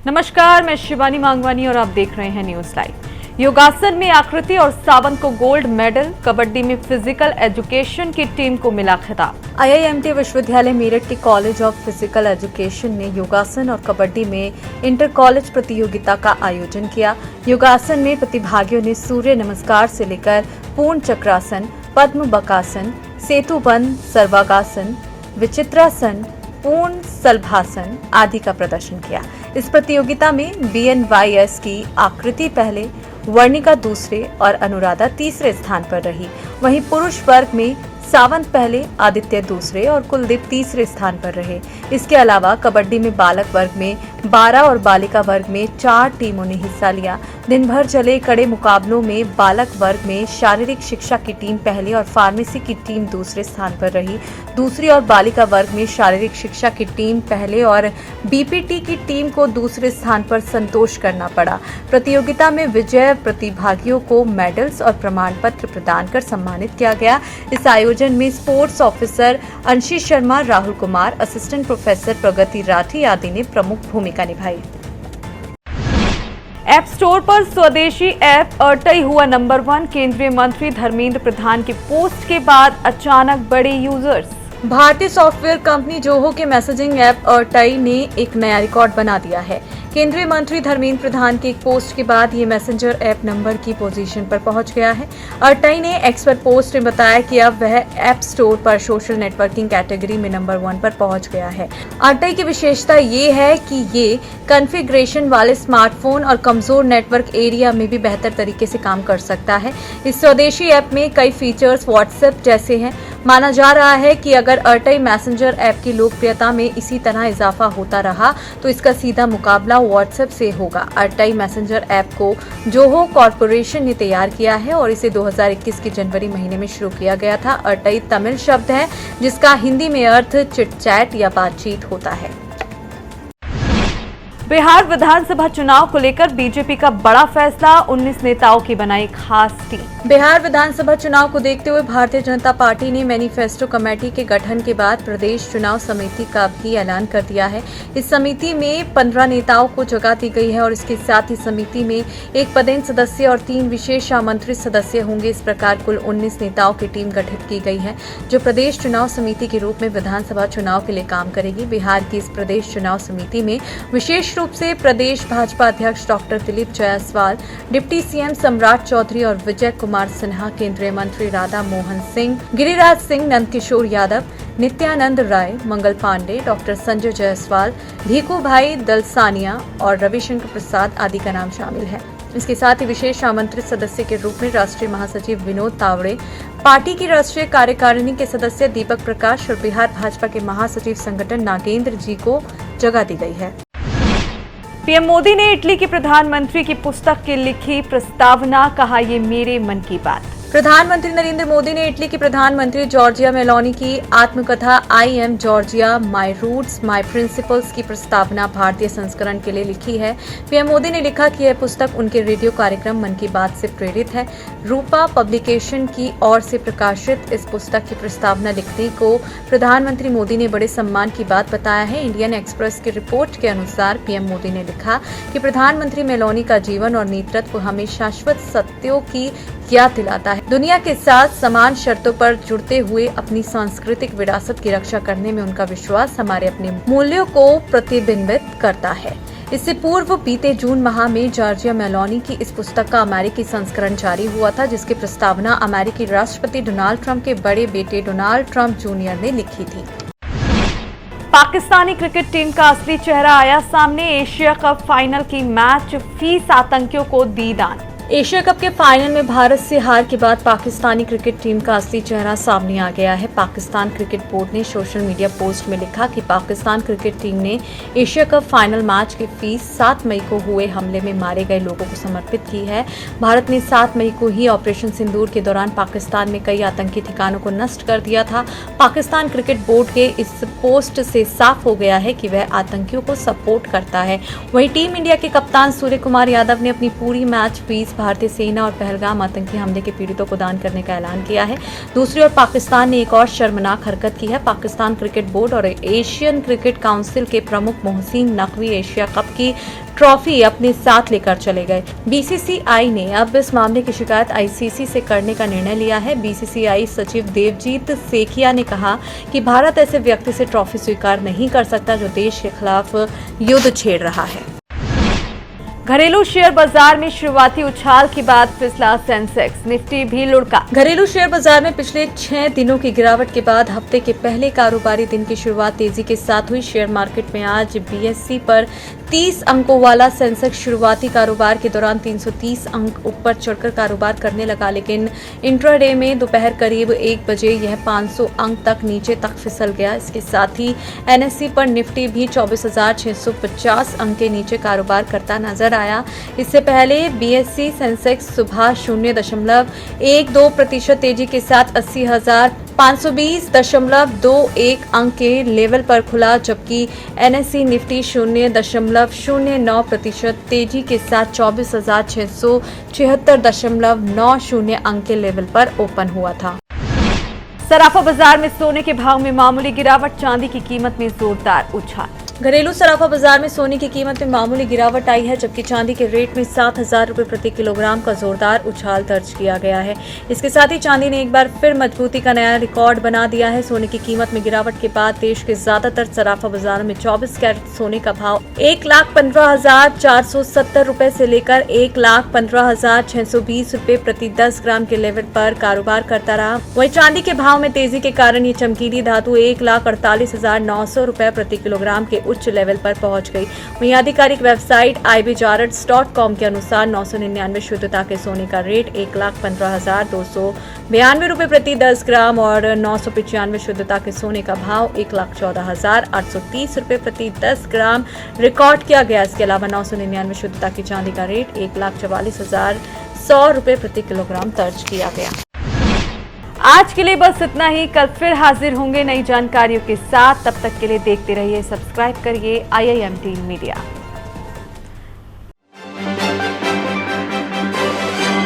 नमस्कार, मैं शिवानी मांगवानी और आप देख रहे हैं न्यूज लाइव। योगासन में आकृति और सावंत को गोल्ड मेडल। कबड्डी में फिजिकल एजुकेशन की टीम को मिला खिताब। IIMT विश्वविद्यालय मेरठ के कॉलेज ऑफ फिजिकल एजुकेशन ने योगासन और कबड्डी में इंटर कॉलेज प्रतियोगिता का आयोजन किया। योगासन में प्रतिभागियों ने सूर्य नमस्कार से लेकर पूर्ण चक्रासन, पद्म बकासन, सेतुबंध, सर्वांगासन, विचित्रासन, पूर्ण सलभासन आदि का प्रदर्शन किया। इस प्रतियोगिता में BNYS की आकृति पहले, वर्णिका दूसरे और अनुराधा तीसरे स्थान पर रही। वहीं पुरुष वर्ग में सावंत पहले, आदित्य दूसरे और कुलदीप तीसरे स्थान पर रहे। इसके अलावा कबड्डी में बालक वर्ग में 12 और बालिका वर्ग में 4 टीमों ने हिस्सा लिया। दिन भर चले कड़े मुकाबलों में बालक वर्ग में शारीरिक शिक्षा की टीम पहले और फार्मेसी की टीम दूसरे स्थान पर रही। दूसरी और बालिका वर्ग में शारीरिक शिक्षा की टीम पहले और BPT की टीम को दूसरे स्थान पर संतोष करना पड़ा। प्रतियोगिता में विजय प्रतिभागियों को मेडल्स और प्रमाण पत्र प्रदान कर सम्मानित किया गया। इस आयोजन में स्पोर्ट्स ऑफिसर अंशी शर्मा, राहुल कुमार, असिस्टेंट प्रोफेसर प्रगति राठी आदि ने प्रमुख भूमिका निभाई। ऐप स्टोर पर स्वदेशी ऐप अरटई हुआ नंबर 1। केंद्रीय मंत्री धर्मेंद्र प्रधान की पोस्ट के बाद अचानक बढ़े यूजर्स। भारतीय सॉफ्टवेयर कंपनी जोहो के मैसेजिंग ऐप अरटई ने एक नया रिकॉर्ड बना दिया है। केंद्रीय मंत्री धर्मेंद्र प्रधान की एक पोस्ट के बाद ये मैसेंजर ऐप नंबर की पोजीशन पर पहुंच गया है। अरटई ने एक्स पर पोस्ट में बताया कि अब वह ऐप स्टोर पर सोशल नेटवर्किंग कैटेगरी में नंबर 1 पर पहुंच गया है। अरटई की विशेषता ये है कि ये कॉन्फ़िगरेशन वाले स्मार्टफोन और कमजोर नेटवर्क एरिया में भी बेहतर तरीके से काम कर सकता है। इस स्वदेशी ऐप में कई फीचर्स व्हाट्सएप जैसे हैं। माना जा रहा है कि अगर अरटई मैसेंजर ऐप की लोकप्रियता में इसी तरह इजाफा होता रहा तो इसका सीधा मुकाबला व्हाट्सएप से होगा। अरटई मैसेंजर ऐप को जोहो कॉर्पोरेशन ने तैयार किया है और इसे 2021 के जनवरी महीने में शुरू किया गया था। अरटई तमिल शब्द है जिसका हिंदी में अर्थ चिट चैट या बातचीत होता है। बिहार विधानसभा चुनाव को लेकर बीजेपी का बड़ा फैसला। 19 नेताओं की बनाई खास टीम। बिहार विधानसभा चुनाव को देखते हुए भारतीय जनता पार्टी ने मैनिफेस्टो कमेटी के गठन के बाद प्रदेश चुनाव समिति का भी ऐलान कर दिया है। इस समिति में 15 नेताओं को जगह दी गई है और इसके साथ ही समिति में एक पदेन सदस्य और 3 विशेष आमंत्रित सदस्य होंगे। इस प्रकार कुल 19 नेताओं की टीम गठित की गई है जो प्रदेश चुनाव समिति के रूप में विधानसभा चुनाव के लिए काम करेगी। बिहार की इस प्रदेश चुनाव समिति में विशेष रूप से प्रदेश भाजपा अध्यक्ष doctor Dilip Jaiswal, deputy CM सम्राट चौधरी और विजय कुमार सिन्हा, केंद्रीय मंत्री राधा मोहन सिंह, गिरिराज सिंह, नंदकिशोर यादव, नित्यानंद राय, मंगल पांडे, डॉक्टर संजय जायसवाल, भीखू भाई दलसानिया और रविशंकर प्रसाद आदि का नाम शामिल है। इसके साथ ही विशेष आमंत्रित सदस्य के रूप में राष्ट्रीय महासचिव विनोद तावड़े, पार्टी की राष्ट्रीय कार्यकारिणी के सदस्य दीपक प्रकाश और बिहार भाजपा के महासचिव संगठन नागेंद्र जी को जगह दी गई है। पीएम मोदी ने इटली के प्रधानमंत्री की पुस्तक की लिखी प्रस्तावना, कहा ये मेरे मन की बात। प्रधानमंत्री नरेंद्र मोदी ने इटली के प्रधानमंत्री जॉर्जिया मेलोनी की आत्मकथा I am Giorgia, my roots my principles की प्रस्तावना भारतीय संस्करण के लिए लिखी है। पीएम मोदी ने लिखा कि यह पुस्तक उनके रेडियो कार्यक्रम मन की बात से प्रेरित है। रूपा पब्लिकेशन की ओर से प्रकाशित इस पुस्तक की प्रस्तावना लिखने को प्रधानमंत्री मोदी ने बड़े सम्मान की बात बताया है। इंडियन एक्सप्रेस की रिपोर्ट के अनुसार पीएम मोदी ने लिखा कि प्रधानमंत्री मेलोनी का जीवन और नेतृत्व हमें शाश्वत सत्यों की याद दिलाता है। दुनिया के साथ समान शर्तों पर जुड़ते हुए अपनी सांस्कृतिक विरासत की रक्षा करने में उनका विश्वास हमारे अपने मूल्यों को प्रतिबिंबित करता है। इससे पूर्व बीते जून माह में जॉर्जिया मेलोनी की इस पुस्तक का अमेरिकी संस्करण जारी हुआ था, जिसकी प्रस्तावना अमेरिकी राष्ट्रपति डोनाल्ड ट्रंप के बड़े बेटे डोनाल्ड ट्रंप जूनियर ने लिखी थी। पाकिस्तानी क्रिकेट टीम का असली चेहरा आया सामने। एशिया कप फाइनल की मैच फीस आतंकियों को दी दान। एशिया कप के फाइनल में भारत से हार के बाद पाकिस्तानी क्रिकेट टीम का असली चेहरा सामने आ गया है। पाकिस्तान क्रिकेट बोर्ड ने सोशल मीडिया पोस्ट में लिखा कि पाकिस्तान क्रिकेट टीम ने एशिया कप फाइनल मैच की फीस 7 मई को हुए हमले में मारे गए लोगों को समर्पित की है। भारत ने 7 मई को ही ऑपरेशन सिंदूर के दौरान पाकिस्तान में कई आतंकी ठिकानों को नष्ट कर दिया था। पाकिस्तान क्रिकेट बोर्ड के इस पोस्ट से साफ हो गया है कि वह आतंकियों को सपोर्ट करता है। वहीं टीम इंडिया के कप्तान सूर्य कुमार यादव ने अपनी पूरी मैच फीस भारतीय सेना और पहलगाम आतंकी हमले के पीड़ितों को दान करने का ऐलान किया है। दूसरी ओर पाकिस्तान ने एक और शर्मनाक हरकत की है। पाकिस्तान क्रिकेट बोर्ड और एशियन क्रिकेट काउंसिल के प्रमुख मोहसिन नकवी एशिया कप की ट्रॉफी अपने साथ लेकर चले गए। बीसीसीआई ने अब इस मामले की शिकायत आईसीसी से करने का निर्णय लिया है। बीसीसीआई सचिव देवजीत सेखिया ने कहा कि भारत ऐसे व्यक्ति से ट्रॉफी स्वीकार नहीं कर सकता जो देश के खिलाफ युद्ध छेड़ रहा है। घरेलू शेयर बाजार में शुरुआती उछाल के बाद फिसला सेंसेक्स, निफ्टी भी लुढ़का। घरेलू शेयर बाजार में पिछले 6 दिनों की गिरावट के बाद हफ्ते के पहले कारोबारी दिन की शुरुआत तेजी के साथ हुई। शेयर मार्केट में आज बीएसई पर 30 अंकों वाला सेंसेक्स शुरुआती कारोबार के दौरान 330 अंक ऊपर चढ़कर कारोबार करने लगा, लेकिन इंट्राडे में दोपहर करीब 1 बजे यह 500 अंक तक नीचे तक फिसल गया। इसके साथ ही एनएसई पर निफ्टी भी 24,650 अंक के नीचे कारोबार करता नजर आया। इससे पहले बीएसई सेंसेक्स सुबह 0.12% तेजी के साथ 80,520.21 अंक के लेवल पर खुला, जबकि एनएसई निफ्टी 0.09% तेजी के साथ 24,676.90 अंक के लेवल पर ओपन हुआ था। सराफा बाजार में सोने के भाव में मामूली गिरावट, चांदी की कीमत में जोरदार उछाल। घरेलू सराफा बाजार में सोने की कीमत में मामूली गिरावट आई है, जबकि चांदी के रेट में 7,000 रुपये प्रति किलोग्राम का जोरदार उछाल दर्ज किया गया है। इसके साथ ही चांदी ने एक बार फिर मजबूती का नया रिकॉर्ड बना दिया है। सोने की कीमत में गिरावट के बाद देश के ज्यादातर सराफा बाजारों में 24 कैरेट सोने का भाव 1,15,470 रुपए से लेकर 1,15,620 रुपए प्रति 10 ग्राम के लेवल पर कारोबार करता रहा। वहीं चांदी के भाव में तेजी के कारण ये चमकीली धातु 1,48,900 रुपए प्रति किलोग्राम के उच्च लेवल पर पहुंच गई। वहीं आधिकारिक वेबसाइट ibjarats.com के अनुसार 999 शुद्धता के सोने का रेट 1,15,292 रुपए प्रति 10 ग्राम और 995 शुद्धता के सोने का भाव 1,14,830 रुपए प्रति 10 ग्राम रिकॉर्ड किया गया। इसके अलावा 999 शुद्धता की चांदी का रेट 1,44,100 रुपए प्रति किलोग्राम दर्ज किया गया। आज के लिए बस इतना ही। कल फिर हाजिर होंगे नई जानकारियों के साथ। तब तक के लिए देखते रहिए, सब्सक्राइब करिए IIMT मीडिया।